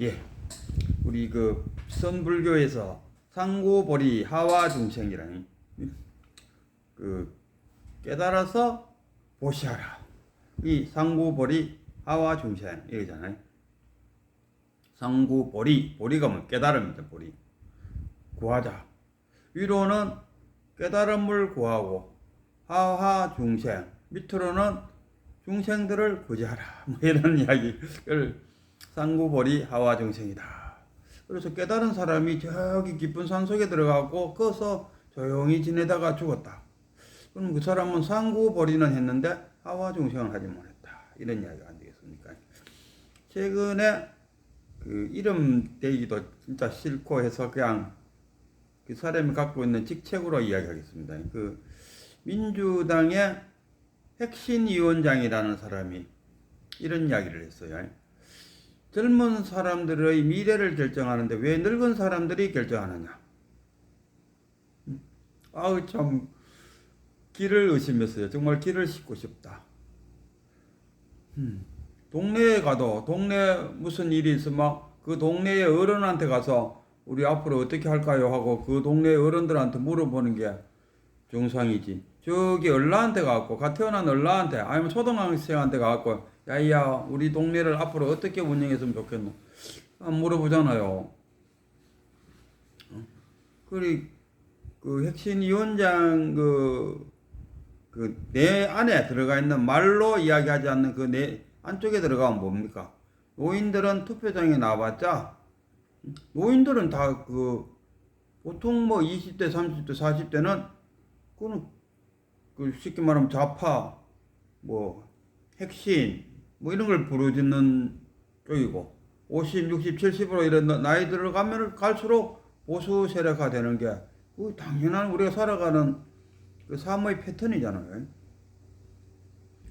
예, 우리 그 선불교에서 상고보리 하와중생이라는 그 깨달아서 보시하라. 이 상고보리 하와중생 이거잖아요. 상고보리, 보리가 뭐 깨달음이죠. 보리 구하자. 위로는 깨달음을 구하고 하와중생, 밑으로는 중생들을 구제하라. 뭐 이런 이야기를 상고보리 하와중생이다. 그래서 깨달은 사람이 저기 깊은 산속에 들어가고 거기서 조용히 지내다가 죽었다. 그럼 그 사람은 상고보리는 했는데 하와중생을 하지 못했다. 이런 이야기가 안 되겠습니까? 최근에 그 이름 대기도 진짜 싫고 해서 그냥 그 사람이 갖고 있는 직책으로 이야기하겠습니다. 그 민주당의 혁신위원장이라는 사람이 이런 이야기를 했어요. 젊은 사람들의 미래를 결정하는데 왜 늙은 사람들이 결정하느냐. 아우 참 길을 의심했어요. 정말 길을 싣고 싶다. 동네에 가도 동네 무슨 일이 있으면 그 동네의 어른한테 가서 우리 앞으로 어떻게 할까요 하고 그 동네 어른들한테 물어보는 게 정상이지. 저기 얼라한테 가갖고 갓 태어난 얼라한테 아니면 초등학생한테 가갖고 야야 우리 동네를 앞으로 어떻게 운영했으면 좋겠노 안 물어보잖아요. 그리 그 혁신위원장 내 안에 들어가 있는 말로 이야기하지 않는 그 내 안쪽에 들어가면 뭡니까? 노인들은 투표장에 나와봤자 노인들은 다 보통 뭐 20대, 30대, 40대는 그거는 그 쉽게 말하면 좌파, 뭐 핵심, 뭐 이런 걸 부르짖는 쪽이고 50, 60, 70으로 이런 나이 들어가면 갈수록 보수 세력화 되는 게 당연한 우리가 살아가는 그 삶의 패턴이잖아요.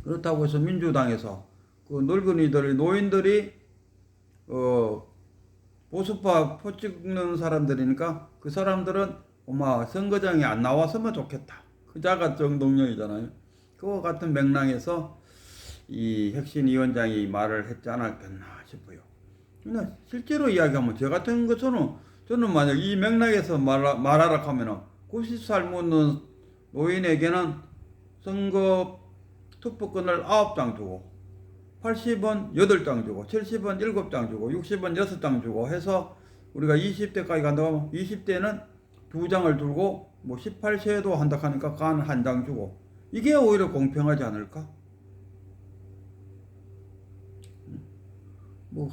그렇다고 해서 민주당에서 그 늙은이들, 노인들이 보수파 포 찍는 사람들이니까 그 사람들은 아마 선거장에 안 나왔으면 좋겠다. 그자가 정동영이잖아요. 그와 같은 맥락에서 이 혁신위원장이 말을 했지 않았겠나 싶어요. 근데 실제로 이야기하면 저 같은 저는 만약 이 맥락에서 말하라 하면은 90살 묻는 노인에게는 선거 투표권을 9장 주고 80원 8장 주고 70원 7장 주고 60원 6장 주고 해서 우리가 20대까지 간다고 하면 20대는 2장을 들고 뭐 18세도 한다 하니까 간 한 장 주고 이게 오히려 공평하지 않을까? 뭐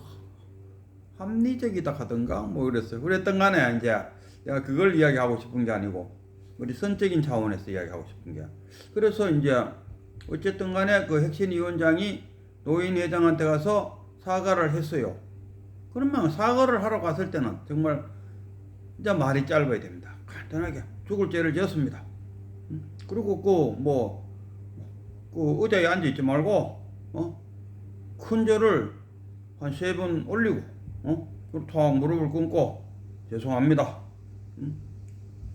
합리적이다 하던가 뭐 그랬어요. 그랬던 간에 이제 내가 그걸 이야기하고 싶은 게 아니고 우리 선적인 차원에서 이야기하고 싶은 게 그래서 이제 어쨌든 간에 그 혁신위원장이 노인회장한테 가서 사과를 했어요. 그러면 사과를 하러 갔을 때는 정말 이제 말이 짧아야 됩니다. 간단하게 죽을 죄를 지었습니다. 그리고 그 의자에 앉아 있지 말고 큰 절을 한 3번 올리고 그리고 턱 무릎을 꿇고 죄송합니다.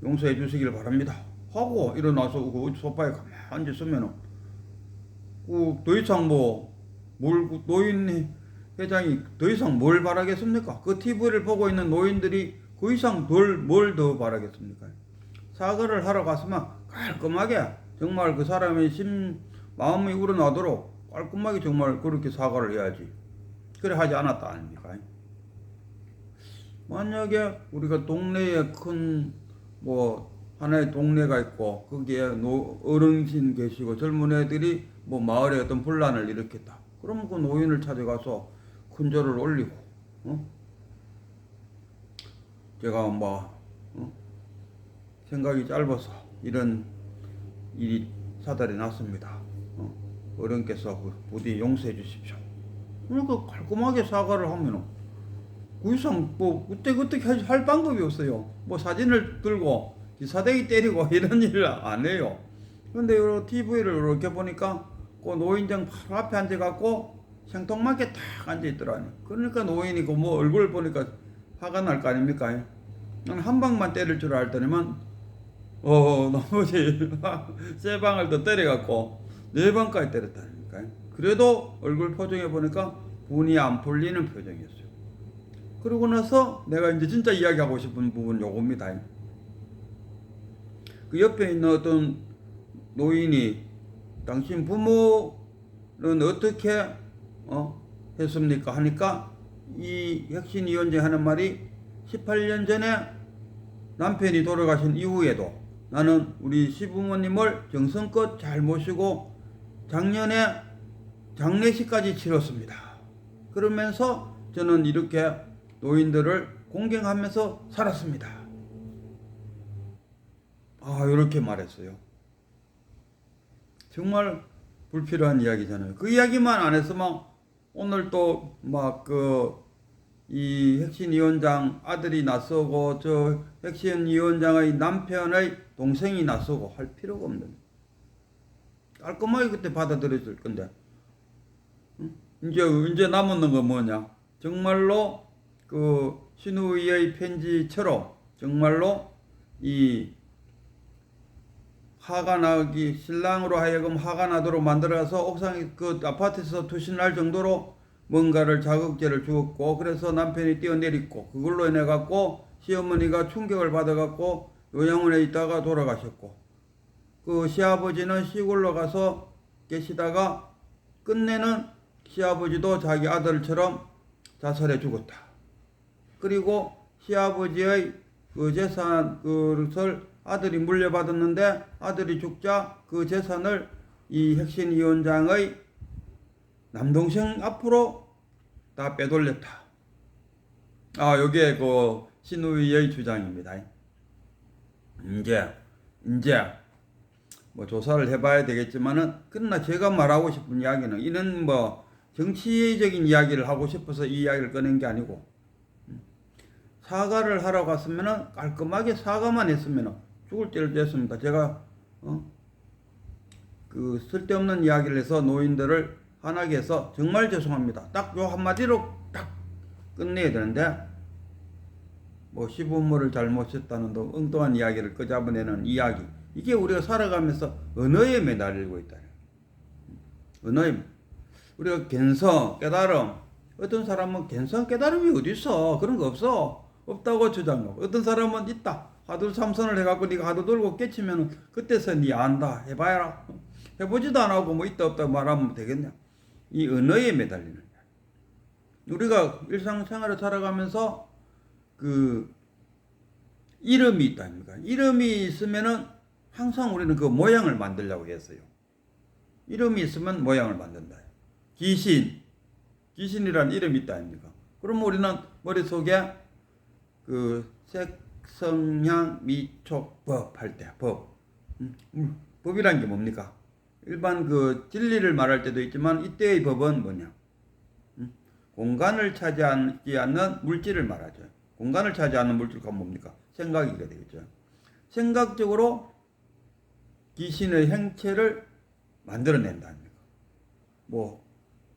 용서해 주시길 바랍니다. 하고 일어나서 그 소파에 가만히 앉았으면은 더 이상 노인 회장이 더 이상 뭘 바라겠습니까? 그 TV를 보고 있는 노인들이 그 이상 뭘 더 바라겠습니까? 사과를 하러 갔으면 깔끔하게 정말 그 사람의 마음이 우러나도록 깔끔하게 정말 그렇게 사과를 해야지. 그래 하지 않았다 아닙니까? 만약에 우리가 동네에 하나의 동네가 있고 거기에 어르신 계시고 젊은 애들이 마을에 어떤 분란을 일으켰다. 그러면 그 노인을 찾아가서 큰 절을 올리고 제가 생각이 짧아서 이런 일이 사달이 났습니다. 어른께서 부디 용서해 주십시오. 그러니까 깔끔하게 사과를 하면은 그 이상 어떻게 할 방법이 없어요. 사진을 들고 기사대기 때리고 이런 일을 안 해요. 근데 TV를 이렇게 보니까 그 노인정 바로 앞에 앉아갖고 생뚱맞게 딱 앉아있더라고요. 그러니까 노인이 얼굴 보니까 화가 날 거 아닙니까? 한 방만 때릴 줄 알더니만 나머지 세 방을 더 때려갖고 4방까지 때렸다니까. 그래도 얼굴 표정에 보니까 분이 안 풀리는 표정이었어요. 그러고 나서 내가 이제 진짜 이야기하고 싶은 부분 요겁니다. 그 옆에 있는 어떤 노인이 당신 부모는 어떻게 했습니까? 하니까 이 혁신위원장이 하는 말이 18년 전에 남편이 돌아가신 이후에도 나는 우리 시부모님을 정성껏 잘 모시고 작년에 장례식까지 치렀습니다. 그러면서 저는 이렇게 노인들을 공경하면서 살았습니다. 이렇게 말했어요. 정말 불필요한 이야기잖아요. 그 이야기만 안 했으면 오늘 또 막 이 혁신위원장 아들이 나서고 저 혁신위원장의 남편의 동생이 나서고 할 필요가 없는, 깔끔하게 그때 받아들여질 건데, 이제 남은 건 뭐냐? 정말로 그 신우이의 편지처럼 정말로 이 화가 나기, 신랑으로 하여금 화가 나도록 만들어서 옥상에 그 아파트에서 투신할 정도로 뭔가를 자극제를 주었고, 그래서 남편이 뛰어내렸고, 그걸로 인해 갖고 시어머니가 충격을 받아 갖고 요양원에 있다가 돌아가셨고, 그 시아버지는 시골로 가서 계시다가 끝내는 시아버지도 자기 아들처럼 자살해 죽었다. 그리고 시아버지의 그 재산 그것을 아들이 물려받았는데 아들이 죽자 그 재산을 이 혁신위원장의 남동생 앞으로 다 빼돌렸다. 요게 그 신우이의 주장입니다. 이제 뭐 조사를 해봐야 되겠지만은, 그러나 제가 말하고 싶은 이야기는 이런 뭐 정치적인 이야기를 하고 싶어서 이 이야기를 꺼낸 게 아니고, 사과를 하러 갔으면은 깔끔하게 사과만 했으면은 죽을 죄를 졌습니다. 제가 그 쓸데없는 이야기를 해서 노인들을 화나게 해서 정말 죄송합니다. 딱 요 한마디로 딱 끝내야 되는데, 뭐 시부모를 잘못했다는 엉뚱한 이야기를 끄잡아내는 이야기, 이게 우리가 살아가면서 언어에 매달리고 있다. 언어에 우리가 견성, 깨달음, 어떤 사람은 견성, 깨달음이 어디 있어? 그런 거 없어. 없다고 주장하고, 어떤 사람은 있다. 하도 참선을 해갖고 네가 하도 돌고 깨치면 그때서 네 안다 해봐야, 해보지도 안 하고 뭐 있다 없다 말하면 되겠냐. 이 언어에 매달리는 거야. 우리가 일상생활을 살아가면서 그 이름이 있다 아닙니까? 이름이 있으면은 항상 우리는 그 모양을 만들려고 했어요. 이름이 있으면 모양을 만든다. 귀신이라는 이름이 있다 아닙니까? 그럼 우리는 머릿속에 그 색성향 미촉법 할 때 법이란 게 뭡니까? 일반 그 진리를 말할 때도 있지만 이때의 법은 뭐냐? 공간을 차지하지 않는 물질을 말하죠. 공간을 차지하는 물질가 뭡니까? 생각이가 되겠죠. 생각적으로 귀신의 행체를 만들어낸다 아닙니까? 뭐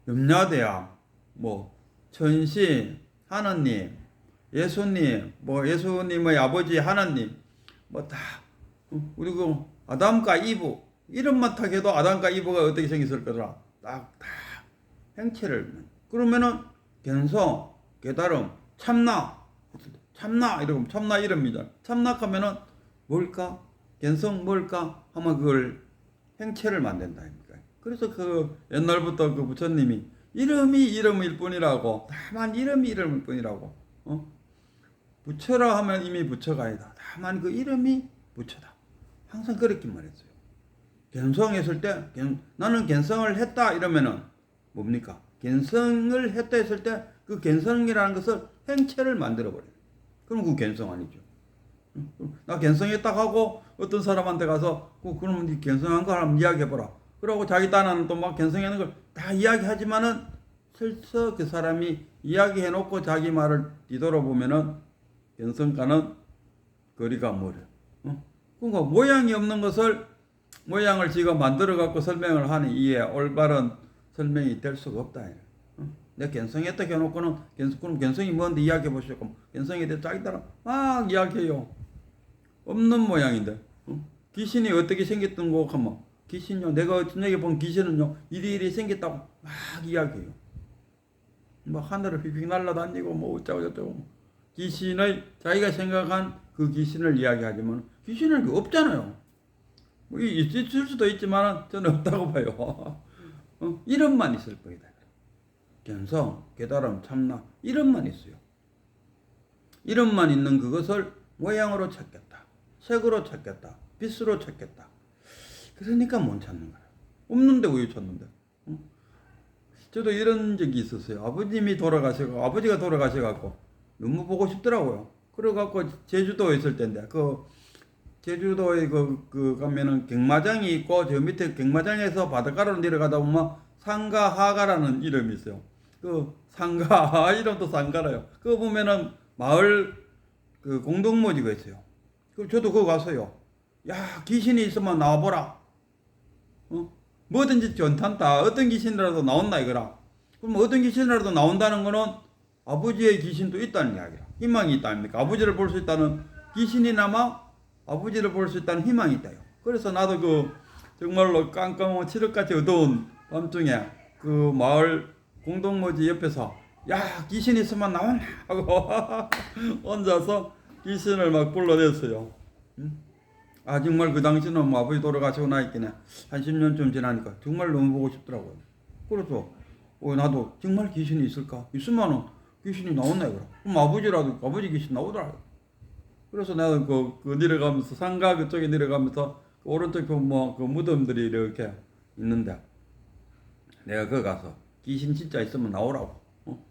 염라대왕, 뭐 천신, 하느님, 예수님, 뭐 예수님의 아버지 하나님, 뭐 다 그리고 아담과 이브, 이름만 딱 해도 아담과 이브가 어떻게 생겼을 거더라. 딱 다 행체를. 그러면은 견성, 깨달음, 참나 이러면 참나 이름이다. 참나하면은 뭘까? 견성 뭘까? 하면 그걸 행체를 만든다 아닙니까? 그래서 그 옛날부터 그 부처님이 이름이 이름일 뿐이라고, 다만 이름이 이름일 뿐이라고. 부처라 하면 이미 부처가 아니다. 다만 그 이름이 부처다. 항상 그렇게 말했어요. 견성했을 때 나는 견성을 했다 이러면은 뭡니까? 견성을 했다 했을 때 그 견성이라는 것을 행체를 만들어 버려요. 그럼 그 견성 아니죠. 나 견성했다 하고 어떤 사람한테 가서 그러면 네 견성한 거 한번 이야기해보라. 그러고 자기 딴에는 또 막 견성하는 걸 다 이야기하지만은 슬쩍 그 사람이 이야기해놓고 자기 말을 뒤돌아보면은 견성과는 거리가 멀어요. 그러니까 모양이 없는 것을 모양을 지가 만들어 갖고 설명을 하니 이에 올바른 설명이 될 수가 없다. 내가 견성했다 해놓고는 그럼 견성이 뭔데 이야기해 보시고 견성에 대해 자기들은 막 이야기해요. 없는 모양인데 귀신이 어떻게 생겼던 거 하면 귀신요 내가 저녁에 본 귀신은요 이리 생겼다고 막 이야기해요. 뭐 하늘을 휙휙 날아다니고 뭐 어쩌고 저쩌고 귀신의 자기가 생각한 그 귀신을 이야기하지만 귀신은 그 없잖아요. 뭐 있을 수도 있지만 저는 없다고 봐요. 이름만 있을 거이다. 견성, 깨달음, 참나 이름만 있어요. 이름만 있는 그것을 모양으로 찾겠다. 색으로 찾겠다. 빛으로 찾겠다. 그러니까 못 찾는 거야. 없는데 왜 찾는데? 저도 이런 적이 있었어요. 아버지가 돌아가셔갖고 너무 보고 싶더라고요. 그래갖고 제주도에 있을 때인데 제주도에 가면은 경마장이 있고 저 밑에 경마장에서 바닷가로 내려가다 보면 상가하가라는 이름이 있어요. 상가 이름도 상가라요. 그거 보면은 마을 공동묘지가 있어요. 저도 그거 가서요. 야, 귀신이 있으면 나와보라. 뭐든지 괜찮다. 어떤 귀신이라도 나온다 이거라. 그럼 어떤 귀신이라도 나온다는 거는 아버지의 귀신도 있다는 이야기라. 희망이 있다 아닙니까? 아버지를 볼 수 있다는 귀신이나마 아버지를 볼 수 있다는 희망이 있다요. 그래서 나도 정말로 깜깜하고 칠흑같이 어두운 밤중에 마을 공동묘지 옆에서 야, 귀신 있으면 나온다 하고 혼자서 귀신을 막 불러냈어요. 정말 그 당시는 아버지 돌아가시고 나있기는 한 10년쯤 지나니까 정말 너무 보고 싶더라고요. 그래서 나도 정말 귀신이 있을까? 있으면은 귀신이 나온다 이거라. 그럼 아버지 귀신 나오더라고요. 그래서 내가 내려가면서 상가 그쪽에 내려가면서 오른쪽 보면 무덤들이 이렇게 있는데 내가 거기 가서 귀신 진짜 있으면 나오라고.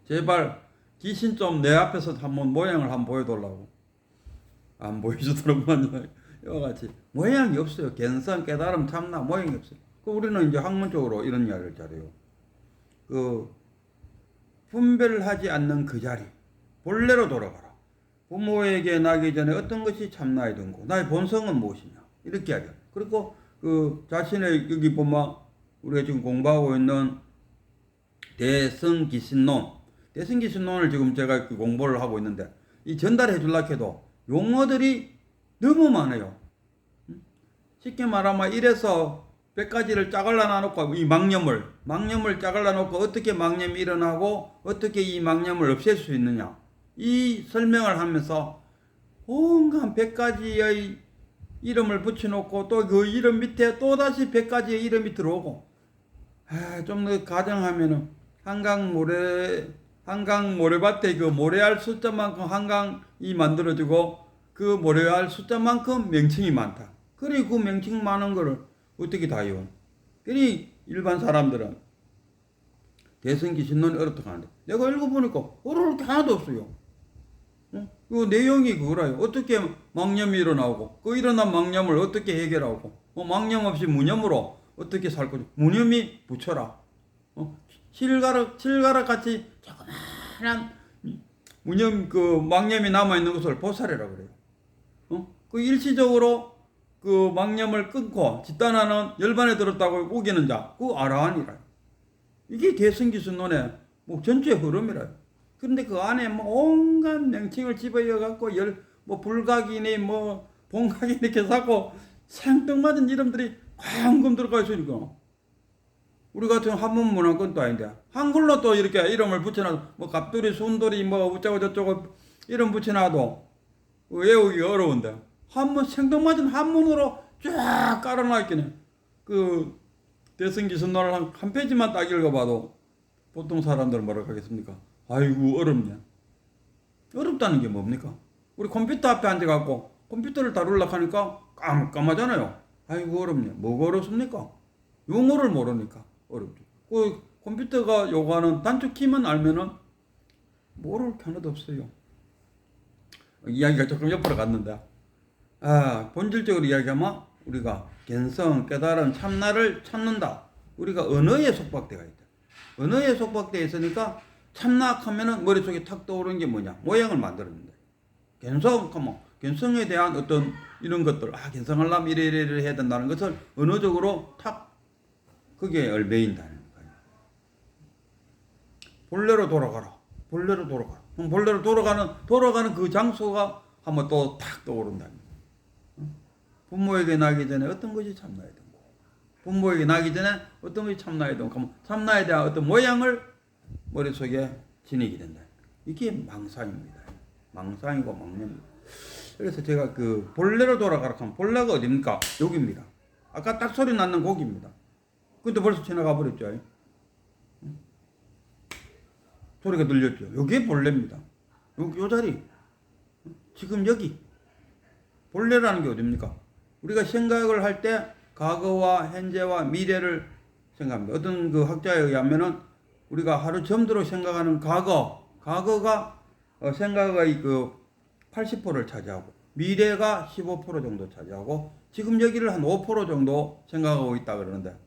제발 귀신 좀 내 앞에서 한번 모양을 한번 보여달라고. 안 보여주더라고요. 이와 같이 모양이 없어요. 견성, 깨달음, 참나 모양이 없어요. 우리는 이제 학문적으로 이런 이야기를 잘해요. 분별하지 않는 그 자리, 본래로 돌아가라. 부모에게 나기 전에 어떤 것이 참나의 등고, 나의 본성은 무엇이냐 이렇게 이야기해요. 그리고 자신의 여기 보면 우리가 지금 공부하고 있는 대성기신론, 대성기신론을 지금 제가 공부를 하고 있는데 이 전달해 주려고 해도 용어들이 너무 많아요. 쉽게 말하면 이래서 100가지를 짜갈라 놓고 이 망념을 짜갈라 놓고 어떻게 망념이 일어나고 어떻게 이 망념을 없앨 수 있느냐 이 설명을 하면서 온갖 100가지의 이름을 붙여놓고 또 그 이름 밑에 또다시 100가지의 이름이 들어오고 좀 더 가정하면은 한강 모래밭에 모래알 숫자만큼 한강이 만들어지고 그 모래알 숫자만큼 명칭이 많다. 그리고 그 명칭 많은 거를 어떻게 다 외워? 그니 일반 사람들은 대성기신론이 어렵다고 하는데 내가 읽어보니까 어려울 게 하나도 없어요. 그 내용이 그거라요. 어떻게 망념이 일어나고 그 일어난 망념을 어떻게 해결하고 망념 없이 무념으로 어떻게 살 거지? 무념이 부처라. 실가락 같이 조그만한 무념 망념이 남아 있는 것을 보살이라 그래요. 일시적으로 망념을 끊고 집단하는 열반에 들었다고 우기는 자, 아라한이라. 이게 대성기신론의 전체 흐름이라. 그런데 그 안에 온갖 명칭을 집어여 갖고 불각이니 본각이 이렇게 자꾸 생뚱맞은 이름들이 광금 들어가 있으니까. 우리 같은 한문 문화권도 아닌데 한글로 또 이렇게 이름을 붙여놔도 갑돌이, 순돌이 어쩌고 저쩌고 이름 붙여놔도 외우기가 어려운데 생뚱맞은 한문으로 쫙 깔아놔 있긴 해. 대성기신론을 한 페이지만 딱 읽어봐도 보통 사람들은 뭐라고 하겠습니까? 아이고 어렵네. 어렵다는 게 뭡니까? 우리 컴퓨터 앞에 앉아갖고 컴퓨터를 다루려고 하니까 깜깜하잖아요. 아이고 어렵네. 뭐가 어렵습니까? 용어를 모르니까 어렵죠. 컴퓨터가 요구하는 단축키만 알면은 모를 게 하나도 없어요. 이야기가 조금 옆으로 갔는데 본질적으로 이야기하면 우리가 견성, 깨달음, 참나를 찾는다. 우리가 언어에 속박되어 있다. 언어에 속박되어 있으니까 참나하면은 머릿속에 탁 떠오르는 게 뭐냐? 모양을 만들었는데 견성하면 견성에 대한 어떤 이런 것들 견성하려면 이래 해야 된다는 것을 언어적으로 탁 그게 얼매인다는 거예요. 본래로 돌아가라. 본래로 돌아가라. 그럼 본래로 돌아가는 그 장소가 한번 또 탁 떠오른다는 거예요. 부모에게 나기 전에 어떤 것이 참나야 되고 부모에게 나기 전에 어떤 것이 참나야 되고 참나에 대한 어떤 모양을 머릿속에 진익이 된다. 이게 망상입니다. 망상이고 망념입니다. 그래서 제가 그 본래로 돌아가라 하면 본래가 어디입니까? 여기입니다. 아까 딱 소리 났는 거기입니다. 근데 벌써 지나가 버렸죠. 소리가 들렸죠. 여기에 본래입니다. 요 자리. 지금 여기. 본래라는 게 어디입니까? 우리가 생각을 할 때 과거와 현재와 미래를 생각합니다. 어떤 그 학자에 의하면은 우리가 하루 점도로 생각하는 과거가 생각의 그 80%를 차지하고 미래가 15% 정도 차지하고 지금 여기를 한 5% 정도 생각하고 있다 그러는데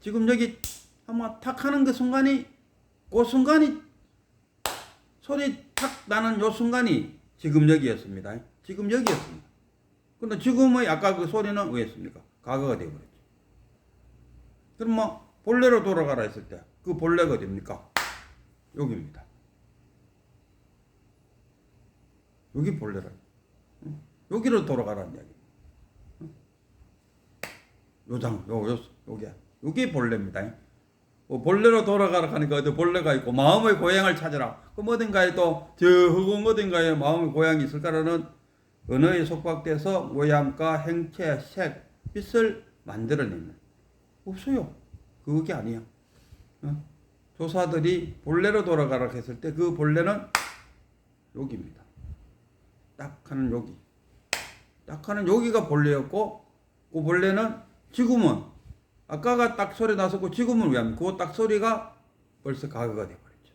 지금 여기 아마 탁 하는 그 순간이 소리 탁 나는 요 순간이 지금 여기였습니다. 지금 여기였습니다. 근데 지금의 아까 그 소리는 왜였습니까? 과거가 되어버렸죠. 그럼 뭐 본래로 돌아가라 했을 때 그 본래가 어디입니까? 여기입니다. 여기 본래라. 여기로 돌아가라는 이야기. 여기 본래입니다. 본래로 돌아가라 하니까 어디 본래가 있고 마음의 고향을 찾으라. 그럼 어딘가에 또 저 허공 어딘가에 마음의 고향이 있을까라는 언어에 속박돼서 모양과 행체, 색, 빛을 만들어내는 없어요. 그게 아니야. 조사들이 본래로 돌아가라 했을 때 그 본래는 여기입니다. 딱 하는 여기. 딱 하는 여기가 본래였고 그 본래는 지금은 아까가 딱 소리 나섰고 지금은 왜 합니까? 그 딱 소리가 벌써 과거가 되어버렸죠.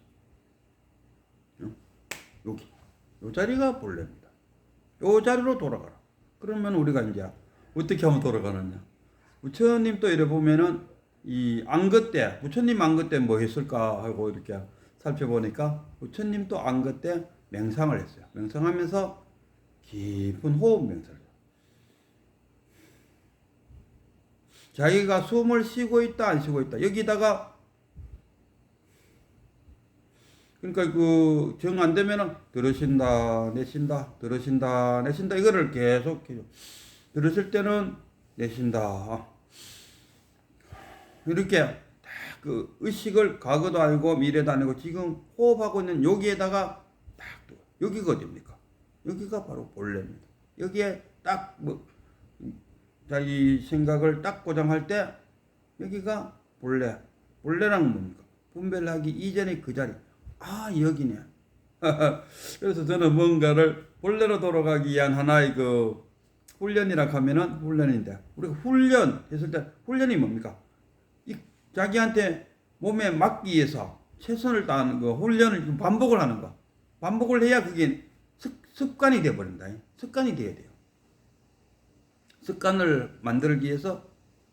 여기. 요 자리가 본래입니다. 요 자리로 돌아가라. 그러면 우리가 이제 어떻게 하면 돌아가느냐. 부처님 또 이래 보면은 이 안거 때, 부처님 안거 때 뭐 했을까 하고 이렇게 살펴보니까 부처님 또 안거 때 맹상을 했어요. 맹상하면서 깊은 호흡 명상을. 자기가 숨을 쉬고 있다, 안 쉬고 있다. 여기다가 그러니까 그 정 안 되면은 들으신다, 내쉰다, 들으신다, 내쉰다 이거를 계속 해요. 들으실 때는 내쉰다. 이렇게 딱 그 의식을 과거도 아니고 미래도 아니고 지금 호흡하고 있는 여기에다가 딱 여기가 어디입니까? 여기가 바로 본래입니다. 여기에 딱 뭐 자기 생각을 딱 고정할 때 여기가 본래. 본래란 뭡니까? 분별하기 이전의 그 자리. 아 여기네. 그래서 저는 뭔가를 본래로 돌아가기 위한 하나의 그 훈련이라 하면은 훈련인데 우리가 훈련 했을 때 훈련이 뭡니까? 이 자기한테 몸에 맞기 위해서 최선을 다하는 거 훈련을 반복을 하는 거. 반복을 해야 그게 습관이 되어 버린다. 습관이 되어야 돼요. 습관을 만들기 위해서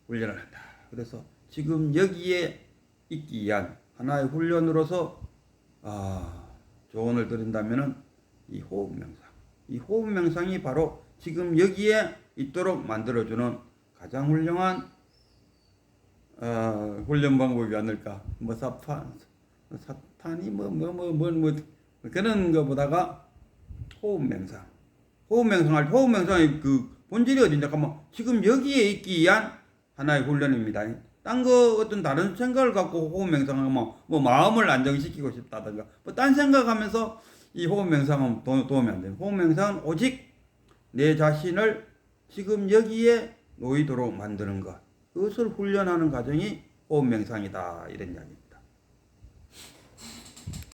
훈련을 한다. 그래서 지금 여기에 있기 위한 하나의 훈련으로서 조언을 드린다면은 이 호흡 명상. 이 호흡 명상이 바로 지금 여기에 있도록 만들어주는 가장 훌륭한 훈련 방법이 아닐까. 뭐 사탄이 그런 거보다가 호흡 명상. 호흡 명상의 그 본질이 어디냐 하면 지금 여기에 있기 위한 하나의 훈련입니다. 딴 거 어떤 다른 생각을 갖고 호흡 명상하면 뭐 마음을 안정시키고 싶다든가 뭐 딴 생각하면서 이 호흡 명상은 도움이 안 돼요. 호흡 명상은 오직 내 자신을 지금 여기에 놓이도록 만드는 것. 그것을 훈련하는 과정이 호흡 명상이다. 이런 이야기.